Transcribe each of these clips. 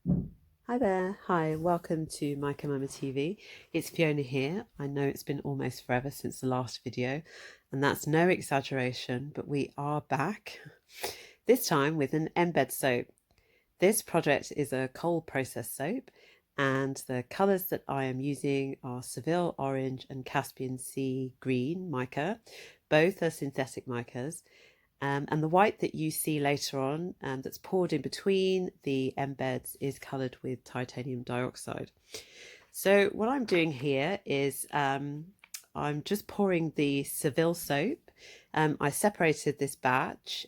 Hi there. Hi, welcome to My Mama TV. It's Fiona here. I know it's been almost forever since the last video, and that's no exaggeration, but we are back. This time with an Embed soap. This project is a cold process soap, and the colours that I am using are Seville Orange and Caspian Sea Green mica. Both are synthetic micas. And the white that you see later on that's poured in between the embeds is coloured with titanium dioxide. So what I'm doing here is I'm just pouring the Seville soap. I separated this batch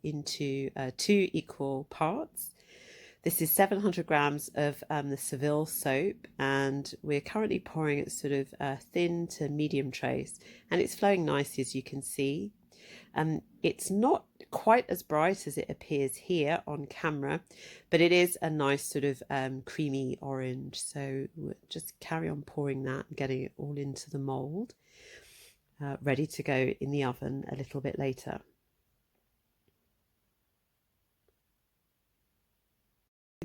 into 2 equal parts. This is 700 grams of the Seville soap, and we're currently pouring it sort of thin to medium trace, and it's flowing nicely, as you can see. It's not quite as bright as it appears here on camera, but it is a nice sort of creamy orange. So we'll just carry on pouring that and getting it all into the mold, ready to go in the oven a little bit later.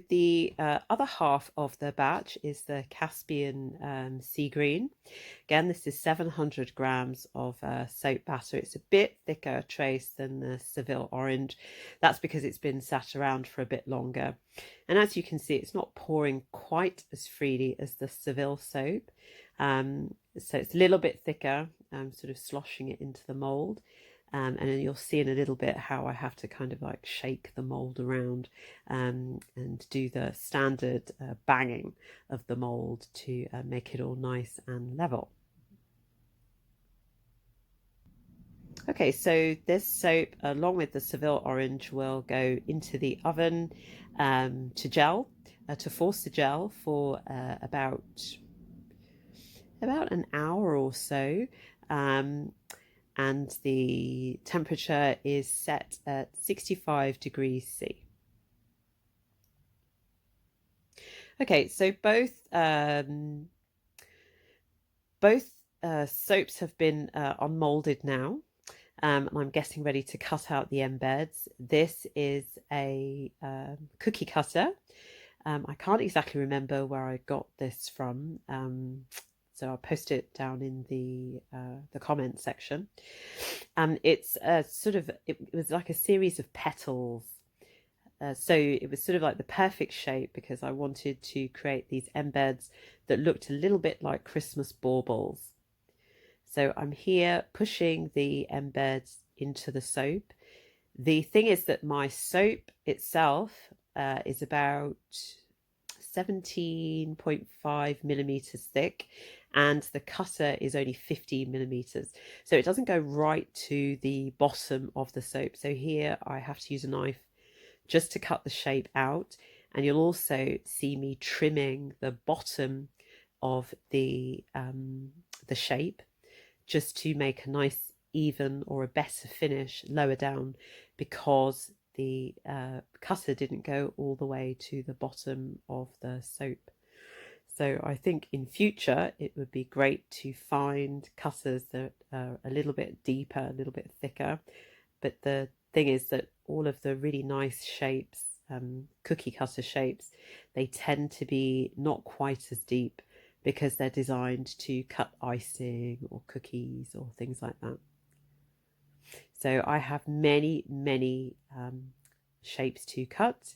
The other half of the batch is the Caspian Sea Green. Again, this is 700 grams of soap batter. It's a bit thicker trace than the Seville Orange. That's because it's been sat around for a bit longer. And as you can see, it's not pouring quite as freely as the Seville soap. So it's a little bit thicker, sort of sloshing it into the mold. And then you'll see in a little bit how I have to kind of like shake the mold around and do the standard banging of the mold to make it all nice and level. Okay, so this soap along with the Seville Orange will go into the oven to gel, to force the gel for about an hour or so. And the temperature is set at 65 degrees C. Okay, so both soaps have been unmolded now, and I'm getting ready to cut out the embeds. This is a cookie cutter. I can't exactly remember where I got this from. So I'll post it down in the comment section. It's it was like a series of petals. So it was sort of like the perfect shape because I wanted to create these embeds that looked a little bit like Christmas baubles. So I'm here pushing the embeds into the soap. The thing is that my soap itself is about 17.5 millimeters thick, and the cutter is only 15 millimeters. So it doesn't go right to the bottom of the soap. So here I have to use a knife just to cut the shape out. And you'll also see me trimming the bottom of the shape just to make a nice even or a better finish lower down, because the cutter didn't go all the way to the bottom of the soap. So I think in future it would be great to find cutters that are a little bit deeper, a little bit thicker. But the thing is that all of the really nice shapes, cookie cutter shapes, they tend to be not quite as deep because they're designed to cut icing or cookies or things like that. So I have many shapes to cut,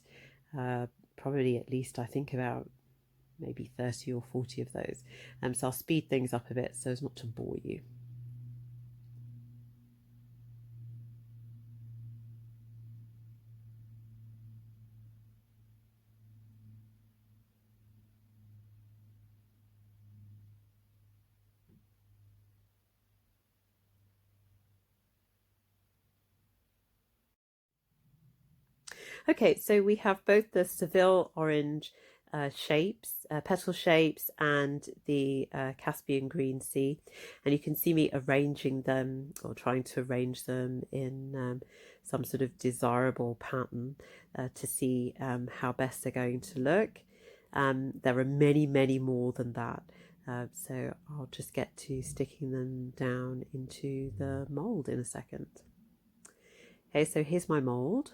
probably at least I think about maybe 30 or 40 of those. So I'll speed things up a bit so as not to bore you. Okay, so we have both the Seville Orange shapes, petal shapes, and the Caspian Green Sea. And you can see me arranging them, or trying to arrange them in some sort of desirable pattern to see how best they're going to look. There are many more than that. So I'll just get to sticking them down into the mold in a second. Okay, so here's my mold.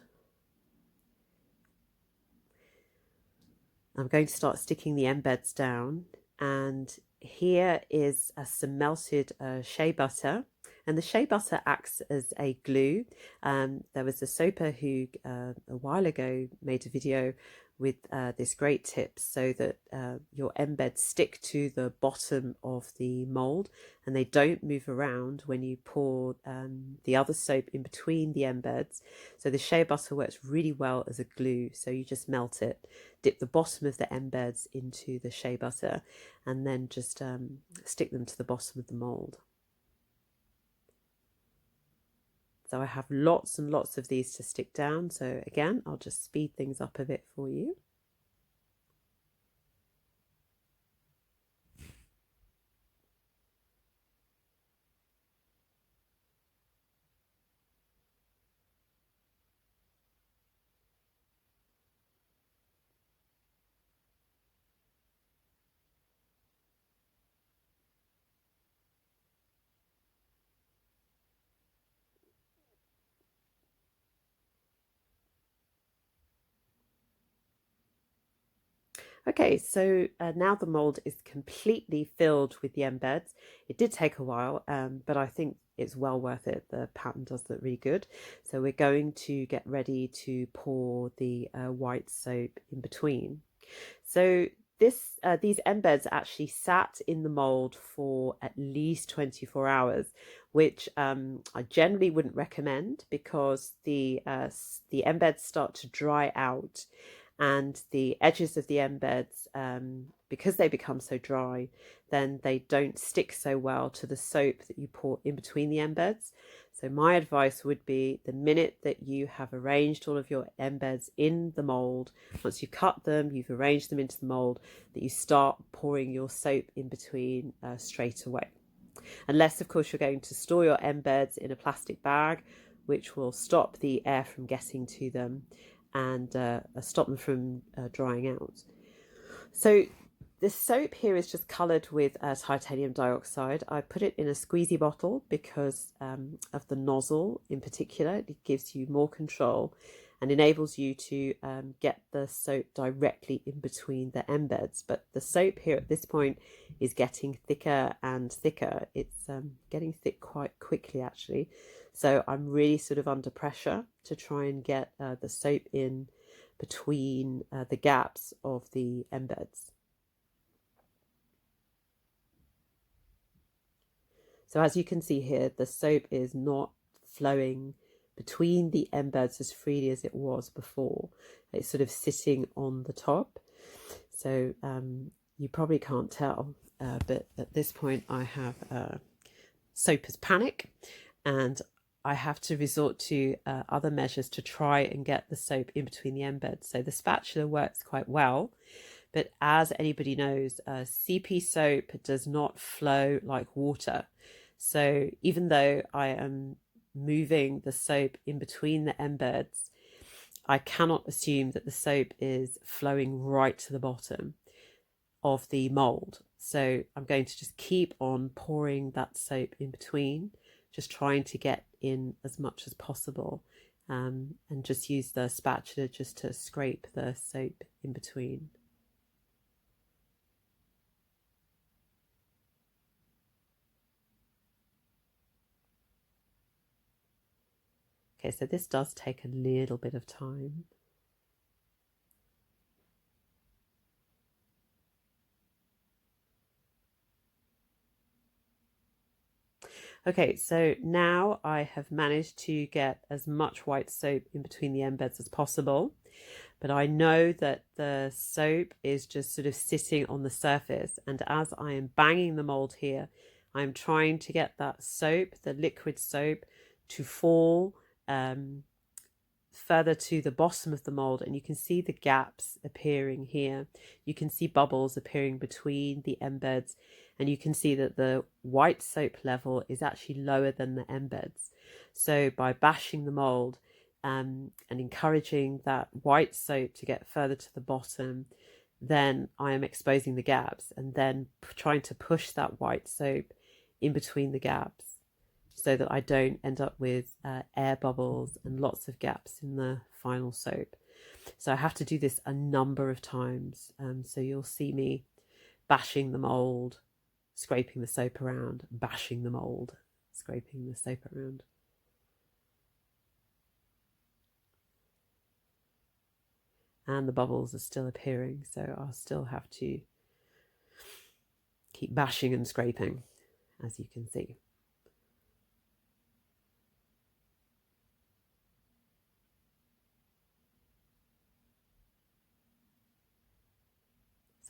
I'm going to start sticking the embeds down, and here is some melted shea butter, and the shea butter acts as a glue. There was a soaper who a while ago made a video with this great tip so that your embeds stick to the bottom of the mold and they don't move around when you pour the other soap in between the embeds. So the shea butter works really well as a glue, so you just melt it, dip the bottom of the embeds into the shea butter, and then just stick them to the bottom of the mold. So I have lots and lots of these to stick down. So again, I'll just speed things up a bit for you. Okay, so now the mold is completely filled with the embeds. It did take a while, but I think it's well worth it. The pattern does look really good. So we're going to get ready to pour the white soap in between. So these embeds actually sat in the mold for at least 24 hours, which I generally wouldn't recommend because the embeds start to dry out, and the edges of the embeds, because they become so dry, then they don't stick so well to the soap that you pour in between the embeds. So my advice would be, the minute that you have arranged all of your embeds in the mold, once you cut them, you've arranged them into the mold, that you start pouring your soap in between straight away. Unless, of course, you're going to store your embeds in a plastic bag, which will stop the air from getting to them and stop them from drying out. So the soap here is just coloured with titanium dioxide. I put it in a squeezy bottle because of the nozzle in particular. It gives you more control and enables you to get the soap directly in between the embeds. But the soap here at this point is getting thicker and thicker. It's getting thick quite quickly, actually. So I'm really sort of under pressure to try and get the soap in between the gaps of the embeds. So as you can see here, the soap is not flowing between the embeds as freely as it was before. It's sort of sitting on the top. So you probably can't tell, but at this point I have soaper's panic, and I have to resort to other measures to try and get the soap in between the embeds. So the spatula works quite well, but as anybody knows, CP soap does not flow like water. So even though I am moving the soap in between the embeds, I cannot assume that the soap is flowing right to the bottom of the mold. So I'm going to just keep on pouring that soap in between, just trying to get in as much as possible, and just use the spatula just to scrape the soap in between. Okay, so this does take a little bit of time. Okay, so now I have managed to get as much white soap in between the embeds as possible, but I know that the soap is just sort of sitting on the surface, and as I am banging the mold here, I'm trying to get that soap, the liquid soap, to fall further to the bottom of the mold, and you can see the gaps appearing here. You can see bubbles appearing between the embeds, and you can see that the white soap level is actually lower than the embeds. So by bashing the mold and encouraging that white soap to get further to the bottom, then I am exposing the gaps and then trying to push that white soap in between the gaps. so that I don't end up with air bubbles and lots of gaps in the final soap. So I have to do this a number of times. So you'll see me bashing the mold, scraping the soap around, bashing the mold, scraping the soap around. And the bubbles are still appearing, so I'll still have to keep bashing and scraping, as you can see.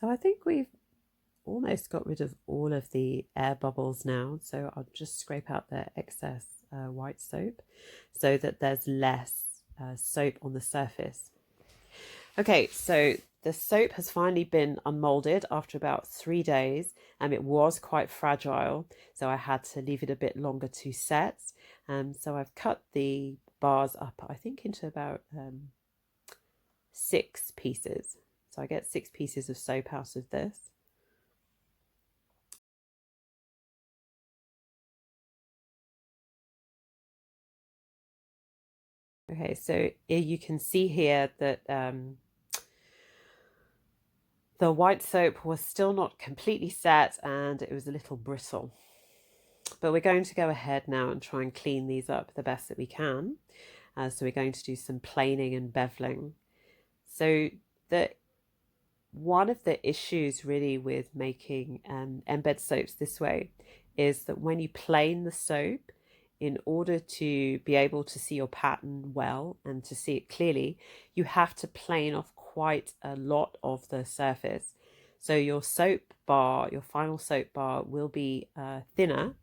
So I think we've almost got rid of all of the air bubbles now, so I'll just scrape out the excess white soap so that there's less soap on the surface. Okay, so the soap has finally been unmolded after about 3 days, and it was quite fragile, so I had to leave it a bit longer to set. So I've cut the bars up, I think, into about 6 pieces. So I get 6 pieces of soap out of this. Okay, so you can see here that the white soap was still not completely set and it was a little brittle. But we're going to go ahead now and try and clean these up the best that we can. So we're going to do some planing and beveling. So one of the issues really with making embed soaps this way is that when you plane the soap, in order to be able to see your pattern well and to see it clearly, you have to plane off quite a lot of the surface. So your soap bar, your final soap bar, will be thinner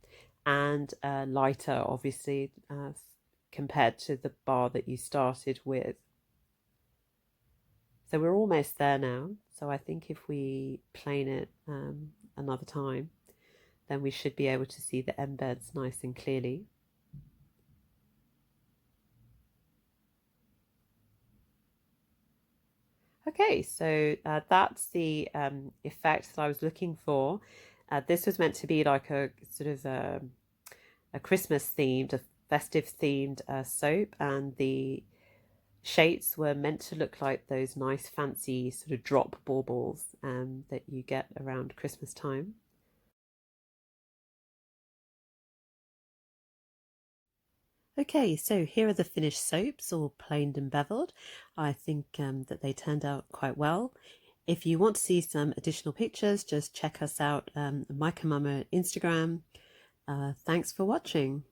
and lighter, obviously, compared to the bar that you started with. So we're almost there now. So I think if we plane it another time, then we should be able to see the embeds nice and clearly. Okay, so that's the effect that I was looking for. This was meant to be like a sort of a Christmas themed, a festive themed soap, and the shades were meant to look like those nice fancy sort of drop baubles that you get around Christmas time. Okay, so here are the finished soaps, all planed and beveled. I think that they turned out quite well. If you want to see some additional pictures, just check us out on Micah Mama Instagram. Thanks for watching.